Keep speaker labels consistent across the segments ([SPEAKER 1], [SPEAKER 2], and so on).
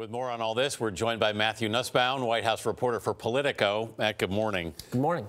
[SPEAKER 1] With more on all this, we're joined by Matthew Nussbaum, White House reporter for Politico. Matt, good morning.
[SPEAKER 2] Good morning.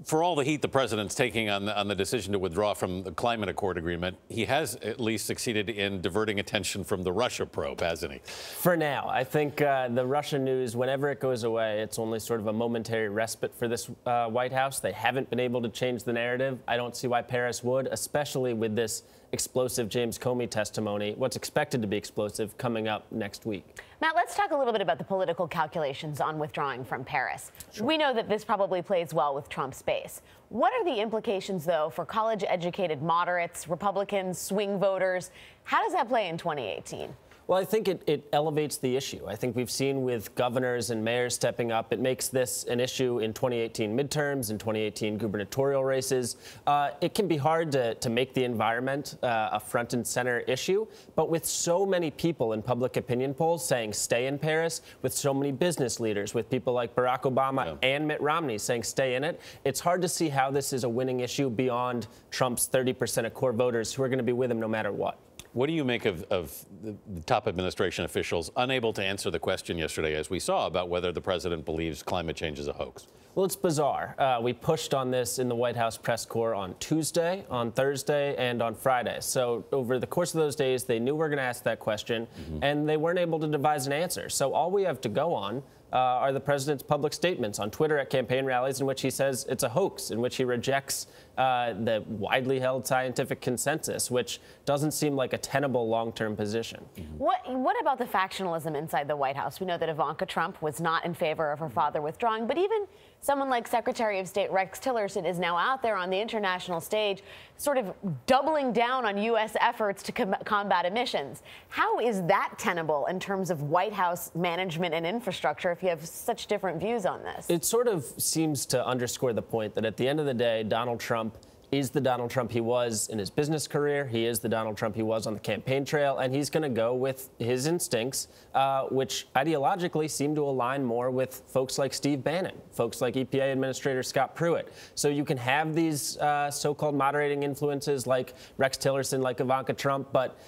[SPEAKER 1] For all the heat the president's taking on the decision to withdraw from the climate accord agreement, he has at least succeeded in diverting attention from the Russia probe, hasn't he?
[SPEAKER 2] For now. I think the Russia news, whenever it goes away, it's only sort of a momentary respite for this White House. They haven't been able to change the narrative. I don't see why Paris would, especially with this explosive James Comey testimony, what's expected to be explosive, coming up next week.
[SPEAKER 3] Matt, let's talk a little bit about the political calculations on withdrawing from Paris. Sure. We know that this probably plays well with Trump's base. What are the implications, though, for college-educated moderates, Republicans, swing voters? How does that play in 2018?
[SPEAKER 2] Well, I think it elevates the issue. I think we've seen with governors and mayors stepping up, it makes this an issue in 2018 midterms, in 2018 gubernatorial races. It can be hard to make the environment a front and center issue, but with so many people in public opinion polls saying stay in Paris, with so many business leaders, with people like Barack Obama and Mitt Romney saying stay in it, it's hard to see how this is a winning issue beyond Trump's 30% of core voters who are going to be with him no matter what.
[SPEAKER 1] What do you make of the top administration officials unable to answer the question yesterday, as we saw, about whether the president believes climate change is a hoax?
[SPEAKER 2] Well, it's bizarre. We pushed on this in the White House press corps on Tuesday, on Thursday, and on Friday. So over the course of those days, they knew we were going to ask that question, and they weren't able to devise an answer. So all we have to go on are the president's public statements on Twitter at campaign rallies in which he says it's a hoax, in which he rejects the widely held scientific consensus, which doesn't seem like a tenable long-term position.
[SPEAKER 3] What about the factionalism inside the White House? We know that Ivanka Trump was not in favor of her father withdrawing, but even someone like Secretary of State Rex Tillerson is now out there on the international stage sort of doubling down on U.S. efforts to combat emissions. How is that tenable in terms of White House management and infrastructure if you have such different views on this?
[SPEAKER 2] It sort of seems to underscore the point that at the end of the day, Donald Trump is the Donald Trump he was in his business career. He is the Donald Trump he was on the campaign trail, and he's going to go with his instincts, which ideologically seem to align more with folks like Steve Bannon, folks like EPA Administrator Scott Pruitt. So you can have these so-called moderating influences like Rex Tillerson, like Ivanka Trump, but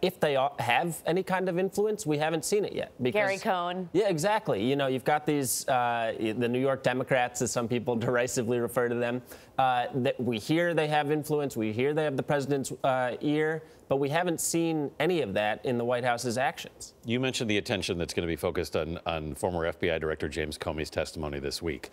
[SPEAKER 2] if they have any kind of influence, we haven't seen it yet. Because,
[SPEAKER 3] Gary Cohn.
[SPEAKER 2] Yeah, exactly. You know, you've got these, the New York Democrats, as some people derisively refer to them, that we hear they have influence, we hear they have the president's ear, but we haven't seen any of that in the White House's actions.
[SPEAKER 1] You mentioned the attention that's going to be focused on former FBI Director James Comey's testimony this week.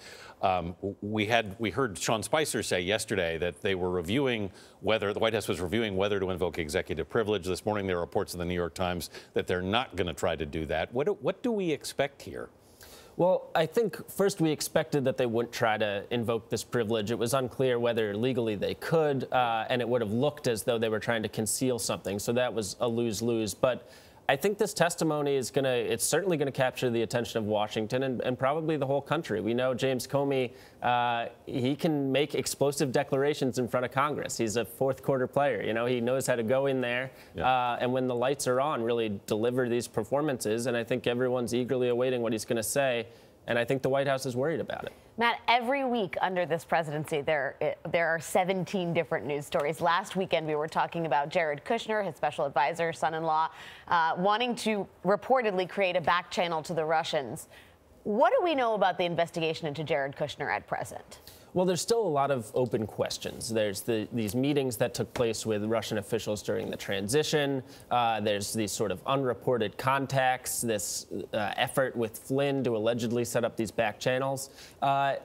[SPEAKER 1] We heard Sean Spicer say yesterday that they were reviewing whether the White House was reviewing whether to invoke executive privilege. This morning there are reports in the New York Times that they're not going to try to do that. What do we expect here?
[SPEAKER 2] Well, I think first we expected that they wouldn't try to invoke this privilege. It was unclear whether legally they could, and it would have looked as though they were trying to conceal something. So that was a lose-lose. But I think this testimony is it's certainly going to capture the attention of Washington and probably the whole country. We know James Comey, he can make explosive declarations in front of Congress. He's a fourth-quarter player. You know, he knows how to go in there and when the lights are on, really deliver these performances. And I think everyone's eagerly awaiting what he's going to say. And I think the White House is worried about it.
[SPEAKER 3] Matt, every week under this presidency, there are 17 different news stories. Last weekend, we were talking about Jared Kushner, his special advisor, son-in-law, wanting to reportedly create a back channel to the Russians. What do we know about the investigation into Jared Kushner at present?
[SPEAKER 2] Well, there's still a lot of open questions. There's these meetings that took place with Russian officials during the transition. There's these sort of unreported contacts, this effort with Flynn to allegedly set up these back channels.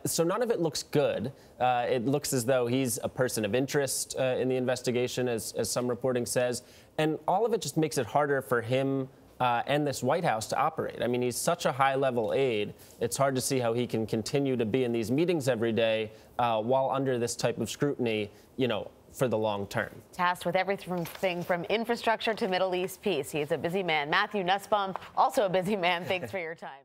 [SPEAKER 2] So none of it looks good. It looks as though he's a person of interest in the investigation, as some reporting says. And all of it just makes it harder for him and this White House to operate. I mean, he's such a high-level aide, it's hard to see how he can continue to be in these meetings every day while under this type of scrutiny, you know, for the long term.
[SPEAKER 3] Tasked with everything from infrastructure to Middle East peace. He's a busy man. Matthew Nussbaum, also a busy man. Thanks for your time.